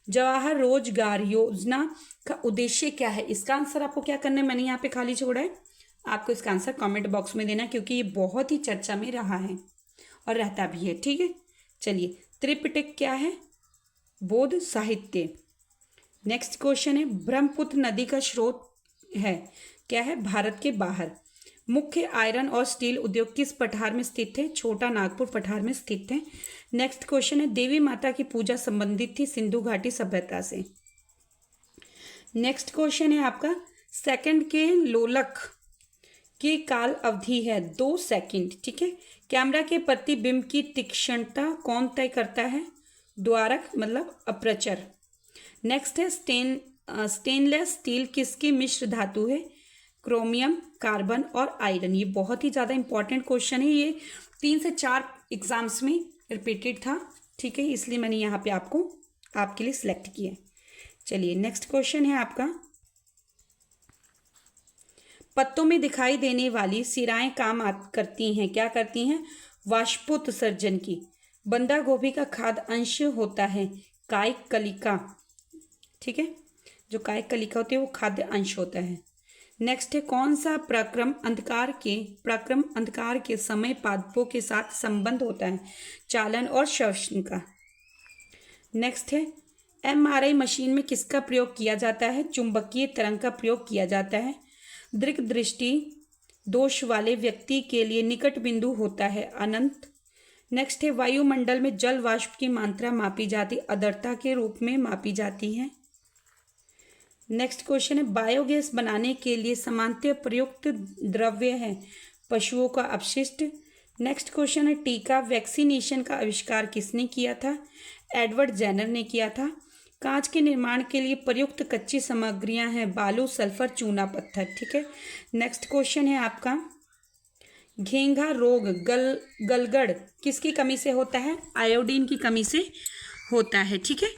जवाहर रोजगार योजना का उद्देश्य क्या है? इसका आंसर आपको क्या करना है, मैंने यहाँ पे खाली छोड़ा है, आपको इसका आंसर कमेंट बॉक्स में देना, क्योंकि ये बहुत ही चर्चा में रहा है और रहता भी है। ठीक है, चलिए त्रिपिटक क्या है? बौद्ध साहित्य। नेक्स्ट क्वेश्चन है, ब्रह्मपुत्र नदी का स्रोत है, क्या है, भारत के बाहर। मुख्य आयरन और स्टील उद्योग किस पठार में स्थित है, छोटा नागपुर पठार में स्थित है। नेक्स्ट क्वेश्चन है, देवी माता की पूजा संबंधित थी सिंधु घाटी सभ्यता से। नेक्स्ट क्वेश्चन है आपका, सेकंड के लोलक की काल अवधि है 2 सेकंड, ठीक है। कैमरा के प्रतिबिंब की तीक्ष्णता कौन तय करता है, द्वारक मतलब अपर्चर। नेक्स्ट है, स्टेनलेस स्टील किसकी मिश्र धातु है, क्रोमियम, कार्बन और आयरन। ये बहुत ही ज़्यादा इंपॉर्टेंट क्वेश्चन है, ये 3 से 4 एग्जाम्स में रिपीटेड था, ठीक है, इसलिए मैंने यहाँ पे आपके लिए सिलेक्ट किया। चलिए नेक्स्ट क्वेश्चन है आपका, पत्तों में दिखाई देने वाली सिराएं काम करती हैं, क्या करती हैं, वाष्पोत्सर्जन की। बंदा गोभी का खाद्य अंश होता है कायिक कलिका, ठीक है, जो कायिक कलिका होती है वो खाद्य अंश होता है। नेक्स्ट है, कौन सा प्रक्रम अंधकार के समय पादपों के साथ संबंध होता है, चालन और श्वसन का। नेक्स्ट है, MRI मशीन में किसका प्रयोग किया जाता है, चुंबकीय तरंग का प्रयोग किया जाता है। दीर्घ दृष्टि दोष वाले व्यक्ति के लिए निकट बिंदु होता है अनंत। नेक्स्ट है, वायुमंडल में जल वाष्प की मात्रा मापी जाती आर्द्रता के रूप में मापी जाती है। नेक्स्ट क्वेश्चन है, बायोगैस बनाने के लिए सामान्य प्रयुक्त द्रव्य है पशुओं का अपशिष्ट। नेक्स्ट क्वेश्चन है, टीका वैक्सीनेशन का आविष्कार किसने किया था, एडवर्ड जेनर ने किया था। कांच के निर्माण के लिए प्रयुक्त कच्ची सामग्रियां हैं बालू, सल्फर, चूना, पत्थर, ठीक है। नेक्स्ट क्वेश्चन है आपका, घेंघा रोग गलगड़ किसकी कमी से होता है, आयोडीन की कमी से होता है, ठीक है।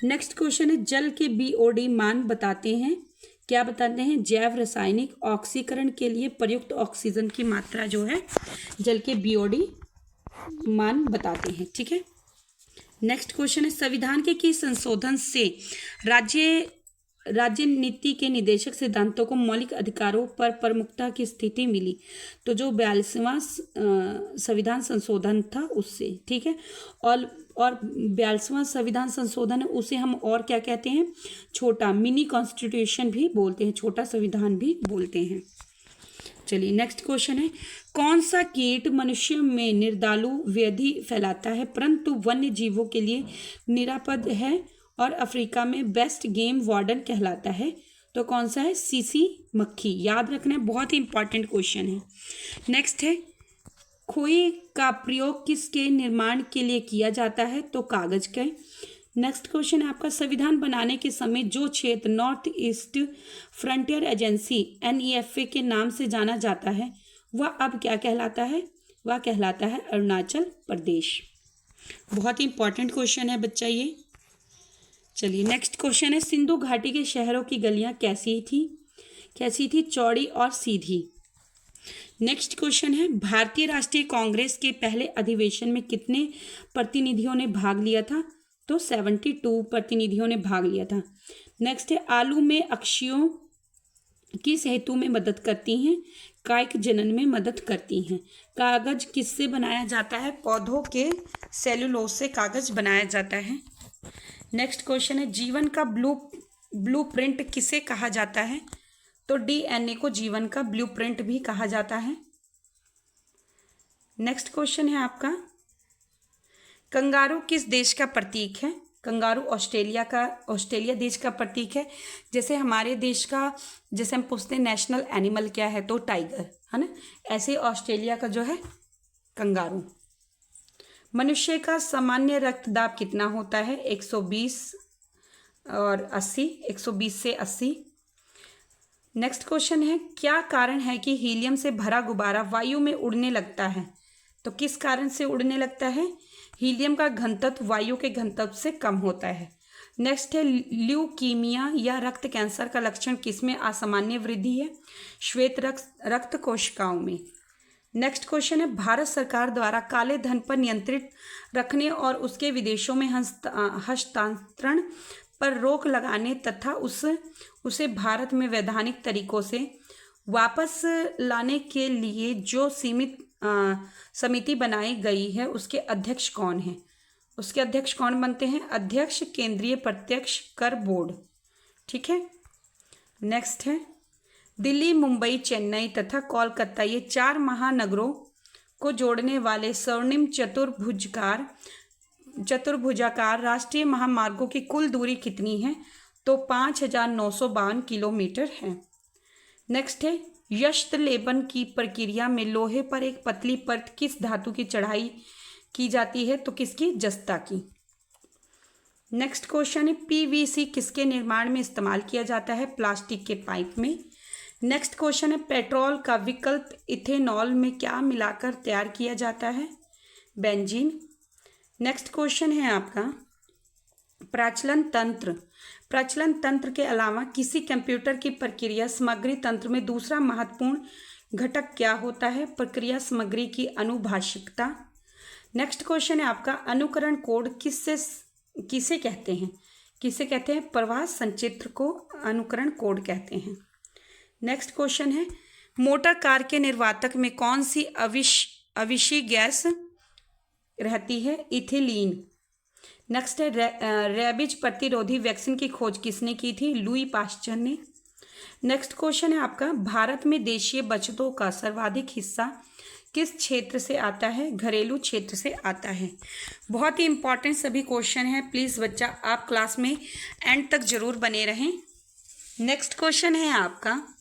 नेक्स्ट क्वेश्चन है, जल के BOD मान बताते हैं, क्या बताते हैं, जैव रासायनिक ऑक्सीकरण के लिए प्रयुक्त ऑक्सीजन की मात्रा जो है जल के BOD मान बताते हैं, ठीक है। नेक्स्ट क्वेश्चन है, संविधान के किस संशोधन से राज्य नीति के निदेशक सिद्धांतों को मौलिक अधिकारों पर प्रमुखता की स्थिति मिली, तो जो 42वां संविधान संशोधन था उससे, ठीक है। और 42वां संविधान संशोधन है उसे हम और क्या कहते हैं, छोटा मिनी कॉन्स्टिट्यूशन भी बोलते हैं, छोटा संविधान भी बोलते हैं। चलिए नेक्स्ट क्वेश्चन है, कौन सा कीट मनुष्य में निर्दालु व्याधि फैलाता है परंतु वन्य जीवों के लिए निरापद है और अफ्रीका में बेस्ट गेम वार्डन कहलाता है, तो कौन सा है, सीसी मक्खी। याद रखना है, बहुत ही इंपॉर्टेंट क्वेश्चन है। नेक्स्ट है, खोए का प्रयोग किसके निर्माण के लिए किया जाता है, तो कागज के। नेक्स्ट क्वेश्चन है आपका, संविधान बनाने के समय जो क्षेत्र north east frontier agency NEFA के नाम से जाना जाता है वह अब क्या कहलाता है, वह कहलाता है अरुणाचल प्रदेश। बहुत ही इंपॉर्टेंट क्वेश्चन है बच्चा ये। चलिए नेक्स्ट क्वेश्चन है, सिंधु घाटी के शहरों की गलियां कैसी थी, चौड़ी और सीधी। नेक्स्ट क्वेश्चन है, भारतीय राष्ट्रीय कांग्रेस के पहले अधिवेशन में कितने प्रतिनिधियों ने भाग लिया था, तो 72 प्रतिनिधियों ने भाग लिया था। नेक्स्ट है, आलू में अक्षियों किस हेतु में मदद करती हैं, कायिक जनन में मदद करती हैं। कागज किससे बनाया जाता है, पौधों के सेलुलोज से कागज बनाया जाता है। नेक्स्ट क्वेश्चन है, जीवन का ब्लूप्रिंट किसे कहा जाता है, तो DNA को जीवन का ब्लूप्रिंट भी कहा जाता है। नेक्स्ट क्वेश्चन है आपका, कंगारू किस देश का प्रतीक है, कंगारू ऑस्ट्रेलिया देश का प्रतीक है। जैसे हमारे देश का, जैसे हम पूछते हैं नेशनल एनिमल क्या है, तो टाइगर है ना, ऐसे ऑस्ट्रेलिया का जो है कंगारू। मनुष्य का सामान्य रक्तदाब कितना होता है, 120 और 80, 120 से 80। नेक्स्ट क्वेश्चन है, क्या कारण है कि हीलियम से भरा गुब्बारा वायु में उड़ने लगता है, तो किस कारण से उड़ने लगता है, हीलियम का घनत्व वायु के घनत्व से कम होता है। नेक्स्ट है, ल्यूकीमिया या रक्त कैंसर का लक्षण किसमें असामान्य वृद्धि है, श्वेत रक्त कोशिकाओं में। नेक्स्ट क्वेश्चन है, भारत सरकार द्वारा काले धन पर नियंत्रित रखने और उसके विदेशों में हस्तांतरण पर रोक लगाने तथा उसे भारत में वैधानिक तरीकों से वापस लाने के लिए जो समिति बनाई गई है उसके अध्यक्ष कौन है, उसके अध्यक्ष कौन बनते हैं, अध्यक्ष केंद्रीय प्रत्यक्ष कर बोर्ड, ठीक है। नेक्स्ट है दिल्ली, मुंबई, चेन्नई तथा कोलकाता, ये 4 महानगरों को जोड़ने वाले स्वर्णिम चतुर्भुजाकार राष्ट्रीय महामार्गों की कुल दूरी कितनी है? तो 5,952 किलोमीटर है। नेक्स्ट है यष्टलेपन की प्रक्रिया में लोहे पर एक पतली परत किस धातु की चढ़ाई की जाती है? तो किसकी? जस्ता की। नेक्स्ट क्वेश्चन है पीवीसी किसके निर्माण में इस्तेमाल किया जाता है? प्लास्टिक के पाइप में। नेक्स्ट क्वेश्चन है पेट्रोल का विकल्प इथेनॉल में क्या मिलाकर तैयार किया जाता है? बेंजीन। नेक्स्ट क्वेश्चन है आपका प्रचलन तंत्र के अलावा किसी कंप्यूटर की प्रक्रिया सामग्री तंत्र में दूसरा महत्वपूर्ण घटक क्या होता है? प्रक्रिया सामग्री की अनुभाषिकता। नेक्स्ट क्वेश्चन है आपका अनुकरण कोड किसे कहते हैं? किसे कहते हैं? प्रवाह संचित्र को अनुकरण कोड कहते हैं। नेक्स्ट क्वेश्चन है मोटर कार के निर्वातक में कौन सी अविषी गैस रहती है? इथिलीन। नेक्स्ट है रेबीज प्रतिरोधी वैक्सीन की खोज किसने की थी? लुई पाश्चर ने। नेक्स्ट क्वेश्चन है आपका भारत में देशीय बचतों का सर्वाधिक हिस्सा किस क्षेत्र से आता है? घरेलू क्षेत्र से आता है। बहुत ही इंपॉर्टेंट सभी क्वेश्चन हैं, प्लीज़ बच्चा आप क्लास में एंड तक जरूर बने रहें। नेक्स्ट क्वेश्चन है आपका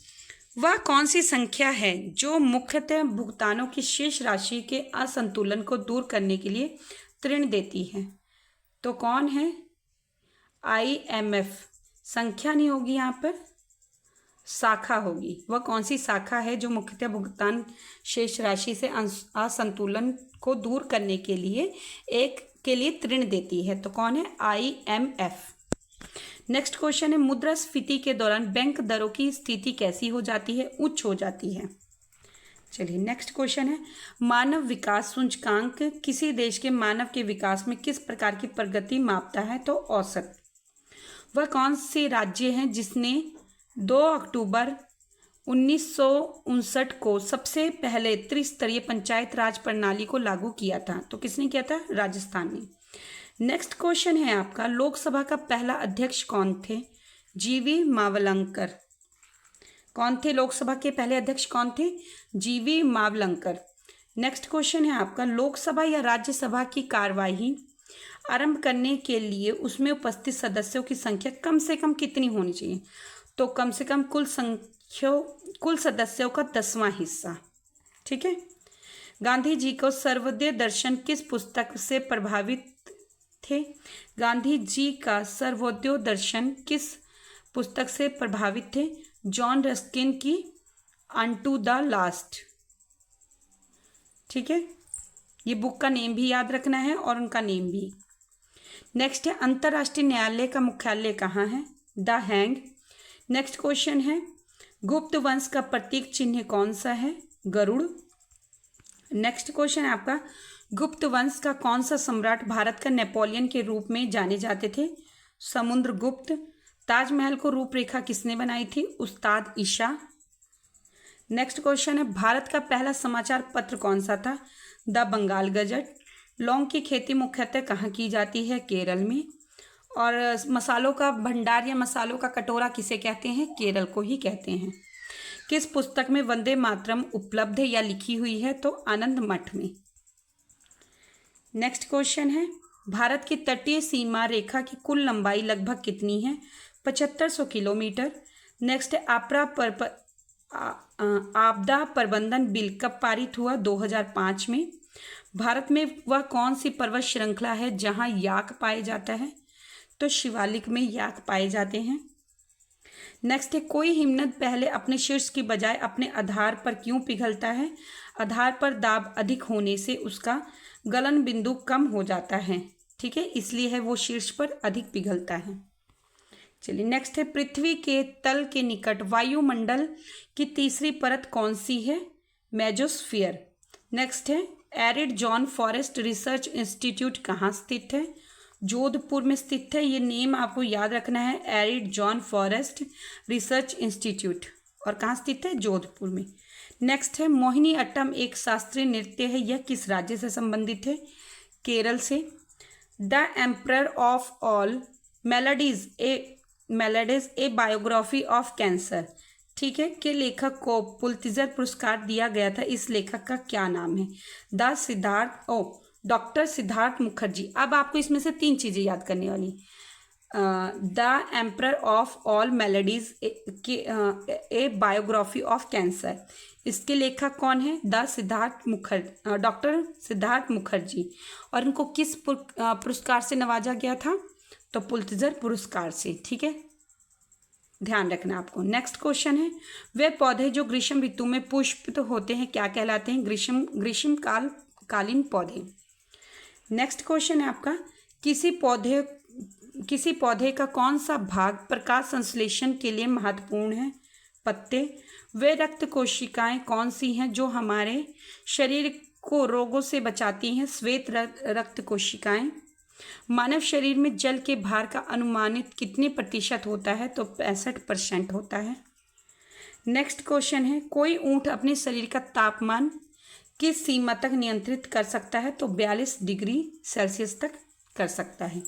वह कौन सी संख्या है जो मुख्यतः भुगतानों की शेष राशि के असंतुलन को दूर करने के लिए ऋण देती है? तो कौन है? IMF। संख्या नहीं होगी यहाँ पर, शाखा होगी। वह कौन सी शाखा है जो मुख्यतः भुगतान शेष राशि से असंतुलन को दूर करने के लिए ऋण देती है? तो कौन है? IMF। नेक्स्ट क्वेश्चन है मुद्रास्फीति के दौरान बैंक दरों की स्थिति कैसी हो जाती है? उच्च हो जाती है। चलिए नेक्स्ट क्वेश्चन है मानव विकास सूचकांक किसी देश के मानव के विकास में किस प्रकार की प्रगति मापता है? तो औसत। वह कौन से राज्य है जिसने 2 अक्टूबर 1959 को सबसे पहले त्रिस्तरीय पंचायत राज प्रणाली को लागू किया था? तो किसने किया था? राजस्थान ने। नेक्स्ट क्वेश्चन है आपका लोकसभा का पहला अध्यक्ष कौन थे? GV मावलंकर। कौन थे लोकसभा के पहले अध्यक्ष? कौन थे? GV मावलंकर। नेक्स्ट क्वेश्चन है आपका लोकसभा या राज्यसभा की कार्यवाही आरंभ करने के लिए उसमें उपस्थित सदस्यों की संख्या कम से कम कितनी होनी चाहिए? तो कम से कम कुल सदस्यों का 10वां हिस्सा। ठीक है। गांधी जी को सर्वोदय दर्शन किस पुस्तक से प्रभावित थे? गांधी जी का सर्वोदय दर्शन किस पुस्तक से प्रभावित थे? जॉन रस्किन की अनटू द लास्ट। ठीक है, ये बुक का नेम भी याद रखना है और उनका नेम भी। नेक्स्ट है अंतर्राष्ट्रीय न्यायालय का मुख्यालय कहाँ है? The hang. नेक्स्ट क्वेश्चन है गुप्त वंश का प्रतीक चिन्ह कौन सा है? गरुड़। नेक्स्ट क्वेश्चन है आपका गुप्त वंश का कौन सा सम्राट भारत का नेपोलियन के रूप में जाने जाते थे? समुद्रगुप्त। ताजमहल को रूपरेखा किसने बनाई थी? उस्ताद ईशा। नेक्स्ट क्वेश्चन है भारत का पहला समाचार पत्र कौन सा था? The Bengal gazette. लौंग की खेती मुख्यतः कहाँ की जाती है? केरल में। और मसालों का भंडार या मसालों का कटोरा किसे कहते हैं? केरल को ही कहते हैं। किस पुस्तक में वंदे मातरम उपलब्ध है या लिखी हुई है? तो आनंद मठ में। नेक्स्ट क्वेश्चन है भारत की तटीय सीमा रेखा की कुल लंबाई लगभग कितनी है? 7500 किलोमीटर। नेक्स्ट है आपदा प्रबंधन बिल कब पारित हुआ? 2005 में। भारत में वह कौन सी पर्वत श्रृंखला है जहां याक पाए जाता है? तो शिवालिक में याक पाए जाते हैं। नेक्स्ट है कोई हिमनद पहले अपने शीर्ष की बजाय अपने आधार पर क्यों पिघलता है? आधार पर दाब अधिक होने से उसका गलन बिंदु कम हो जाता है। ठीक है, इसलिए है वो शीर्ष पर अधिक पिघलता है। चलिए नेक्स्ट है पृथ्वी के तल के निकट वायुमंडल की तीसरी परत कौन सी है? मेजोस्फीयर। नेक्स्ट है arid John forest research institute कहाँ स्थित है? जोधपुर में स्थित है। ये नेम आपको याद रखना है, arid John forest research institute. और कहाँ स्थित है? जोधपुर में। नेक्स्ट है मोहिनी अट्टम एक शास्त्रीय नृत्य है, यह किस राज्य से संबंधित है? केरल से। The emperor of all melodies maladies a biography of cancer, ठीक है, के लेखक को पुलित्जर पुरस्कार दिया गया था। इस लेखक का क्या नाम है? डॉक्टर सिद्धार्थ मुखर्जी। अब आपको इसमें से 3 चीज़ें याद करने वाली। The emperor of all melodies A biography of cancer, इसके लेखक कौन है? डॉक्टर सिद्धार्थ मुखर्जी। और इनको किस पुरस्कार से नवाजा गया था? तो पुलित्जर पुरस्कार से, ठीक है, ध्यान रखना आपको। नेक्स्ट क्वेश्चन है, वे पौधे जो ग्रीष्म ऋतु में पुष्पित होते हैं क्या कहलाते हैं? ग्रीष्मकालीन पौधे। नेक्स्ट क्वेश्चन है आपका, किसी पौधे का कौन सा भाग प्रकाश संश्लेषण के लिए महत्वपूर्ण है? पत्ते। वे रक्त कोशिकाएं कौन सी हैं जो हमारे शरीर को रोगों से बचाती हैं? श्वेत रक्त कोशिकाएं। मानव शरीर में जल के भार का अनुमानित कितने प्रतिशत होता है? तो 65% होता है। नेक्स्ट क्वेश्चन है, कोई ऊंट अपने शरीर का तापमान किस सीमा तक नियंत्रित कर सकता है? तो 42 डिग्री सेल्सियस तक कर सकता है।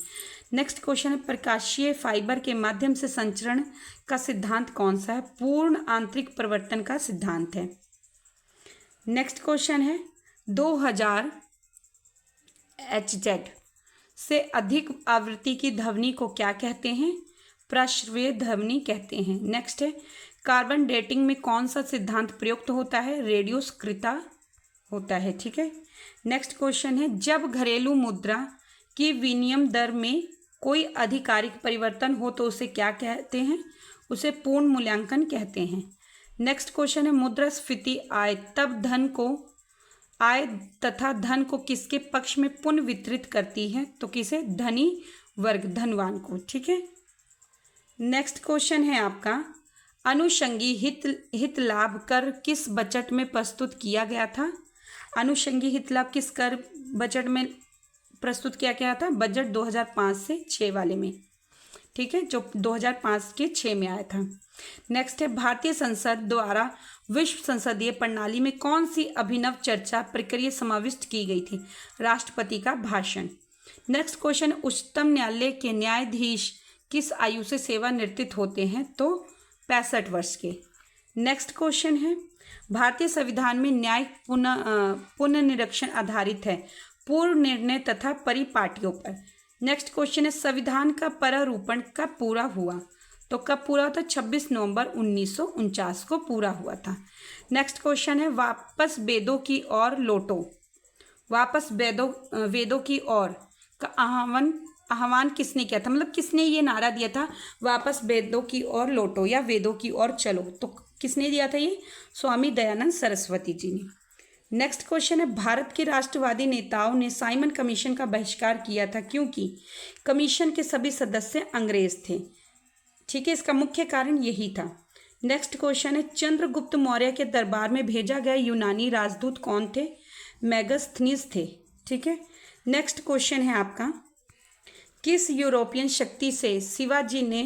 नेक्स्ट क्वेश्चन है, प्रकाशीय फाइबर के माध्यम से संचरण का सिद्धांत कौन सा है? पूर्ण आंतरिक परिवर्तन का सिद्धांत है। नेक्स्ट क्वेश्चन है, 2000 Hz से अधिक आवृत्ति की ध्वनि को क्या कहते हैं? प्रश्रव्य ध्वनि कहते हैं। नेक्स्ट है, कार्बन डेटिंग में कौन सा सिद्धांत प्रयुक्त होता है? रेडियोस्क्रिता होता है, ठीक है। नेक्स्ट क्वेश्चन है, जब घरेलू मुद्रा की विनिमय दर में कोई आधिकारिक परिवर्तन हो तो उसे क्या कहते हैं? उसे पूर्ण मूल्यांकन कहते हैं। नेक्स्ट क्वेश्चन है, मुद्रास्फीति आय तथा धन को किसके पक्ष में पुनः वितरित करती है? तो किसे? धनी वर्ग, धनवान को, ठीक है। नेक्स्ट क्वेश्चन है आपका, अनुषंगी हित लाभ कर किस बजट में प्रस्तुत किया गया था? अनुषंगी हित लाभ किस कर बजट में प्रस्तुत किया गया था? बजट 2005 से 6 वाले में, ठीक है, जो 2005 के 6 में आया था। नेक्स्ट है, भारतीय संसद द्वारा विश्व संसदीय प्रणाली में कौन सी अभिनव चर्चा प्रक्रिया समाविष्ट की गई थी? राष्ट्रपति का भाषण। नेक्स्ट क्वेश्चन, उच्चतम न्यायालय के न्यायाधीश किस आयु से सेवानिवृत्त होते हैं? तो 65 वर्ष के। नेक्स्ट क्वेश्चन है, भारतीय संविधान में न्यायिक पुनर्निरीक्षण आधारित है पूर्व निर्णय तथा परिपाटियों पर। नेक्स्ट क्वेश्चन है, संविधान का प्रारूपण कब पूरा हुआ? तो कब पूरा हुआ था? 26 नवंबर 1949 को पूरा हुआ था। नेक्स्ट क्वेश्चन है, वापस वेदों की ओर लौटो, वापस वेदों की ओर का आह्वान किसने किया था? मतलब किसने ये नारा दिया था, वापस वेदों की ओर लौटो या वेदों की ओर चलो? तो किसने दिया था ये? स्वामी दयानंद सरस्वती जी ने। नेक्स्ट क्वेश्चन है, भारत के राष्ट्रवादी नेताओं ने साइमन कमीशन का बहिष्कार किया था क्योंकि कमीशन के सभी सदस्य अंग्रेज थे, ठीक है, इसका मुख्य कारण यही था। नेक्स्ट क्वेश्चन है, चंद्रगुप्त मौर्य के दरबार में भेजा गया यूनानी राजदूत कौन थे? मेगास्थनीज थे, ठीक है। नेक्स्ट क्वेश्चन है आपका, किस यूरोपियन शक्ति से शिवाजी ने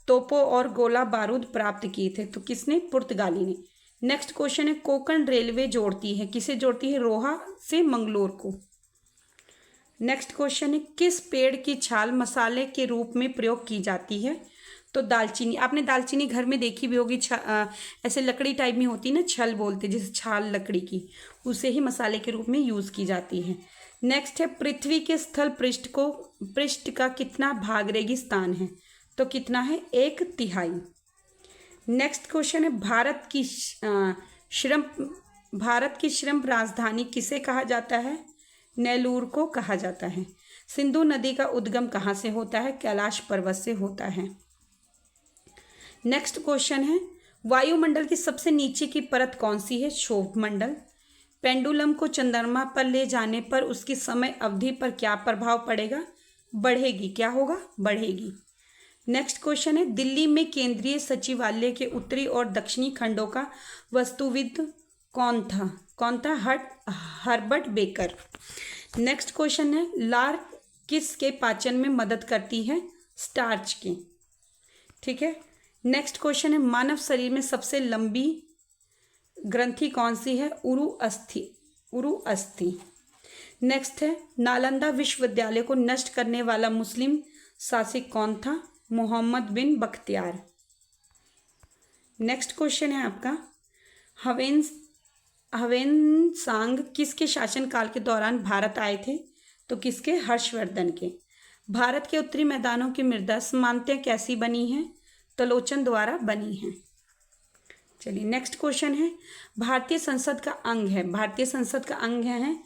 तोपों और गोला बारूद प्राप्त किए थे? तो किसने? पुर्तगाली ने। नेक्स्ट क्वेश्चन है, कोंकण रेलवे जोड़ती है, किसे जोड़ती है? रोहा से मंगलोर को। नेक्स्ट क्वेश्चन है, किस पेड़ की छाल मसाले के रूप में प्रयोग की जाती है? तो दालचीनी। आपने दालचीनी घर में देखी भी होगी, ऐसे लकड़ी टाइप में होती है ना, छल बोलते, जैसे छाल लकड़ी की, उसे ही मसाले के रूप में यूज़ की जाती है। नेक्स्ट है, पृथ्वी के स्थल पृष्ठ का कितना भाग रेगिस्तान है? तो कितना है? 1/3। नेक्स्ट क्वेश्चन है, भारत की श्रम राजधानी किसे कहा जाता है? नेल्लोर को कहा जाता है। सिंधु नदी का उद्गम कहाँ से होता है? कैलाश पर्वत से होता है। नेक्स्ट क्वेश्चन है, वायुमंडल की सबसे नीचे की परत कौन सी है? क्षोभ मंडल। पेंडुलम को चंद्रमा पर ले जाने पर उसकी समय अवधि पर क्या प्रभाव पड़ेगा? बढ़ेगी। क्या होगा? बढ़ेगी। नेक्स्ट क्वेश्चन है, दिल्ली में केंद्रीय सचिवालय के उत्तरी और दक्षिणी खंडों का वास्तुविद कौन था? Herbert baker. नेक्स्ट क्वेश्चन है, लार किसके पाचन में मदद करती है? स्टार्च के, ठीक है। नेक्स्ट क्वेश्चन है, मानव शरीर में सबसे लंबी ग्रंथि कौन सी है? उरु अस्थि। नेक्स्ट है, नालंदा विश्वविद्यालय को नष्ट करने वाला मुस्लिम शासक कौन था? मोहम्मद बिन बख्तियार। नेक्स्ट क्वेश्चन है आपका, ह्वेनसांग किसके शासनकाल के दौरान भारत आए थे? तो किसके? हर्षवर्धन के। भारत के उत्तरी मैदानों की मृदा सामान्यतः कैसी बनी है? तलोचन द्वारा बनी है। चलिए नेक्स्ट क्वेश्चन है, भारतीय संसद का अंग है, भारतीय संसद का अंग है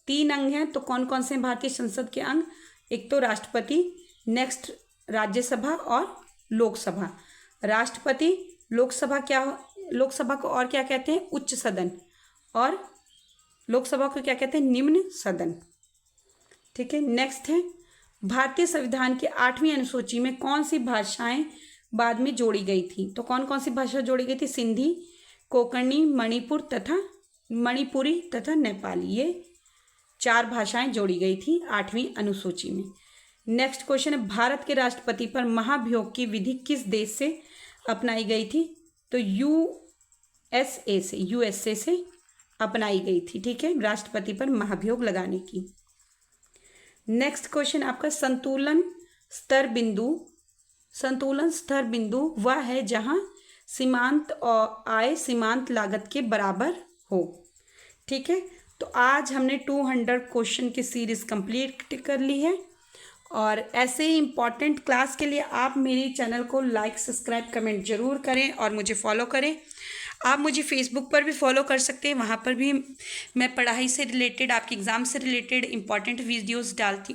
3 अंग हैं, तो कौन कौन से हैं भारतीय संसद के अंग? एक तो राष्ट्रपति, नेक्स्ट राज्यसभा और लोकसभा। राष्ट्रपति, लोकसभा को और क्या कहते हैं? उच्च सदन, और लोकसभा को क्या कहते हैं? निम्न सदन। ठीक है, नेक्स्ट है, भारतीय संविधान के 8वीं अनुसूची में कौन सी भाषाएं बाद में जोड़ी गई थी? तो कौन कौन सी भाषा जोड़ी गई थी? सिंधी, कोंकणी, मणिपुरी तथा नेपाली, ये 4 भाषाएं जोड़ी गई थी 8वीं अनुसूची में। नेक्स्ट क्वेश्चन है, भारत के राष्ट्रपति पर महाभियोग की विधि किस देश से अपनाई गई थी? तो यूएसए से अपनाई गई थी। ठीक है, राष्ट्रपति पर महाभियोग लगाने की। नेक्स्ट क्वेश्चन आपका, संतुलन स्तर बिंदु वह है जहां सीमांत और आय सीमांत लागत के बराबर हो। ठीक है, तो आज हमने 200 क्वेश्चन की सीरीज कंप्लीट कर ली है, और ऐसे ही इम्पॉर्टेंट क्लास के लिए आप मेरे चैनल को लाइक, सब्सक्राइब, कमेंट जरूर करें और मुझे फॉलो करें। आप मुझे फेसबुक पर भी फॉलो कर सकते हैं, वहाँ पर भी मैं पढ़ाई से रिलेटेड, आपके एग्ज़ाम से रिलेटेड इम्पॉर्टेंट वीडियोस डालती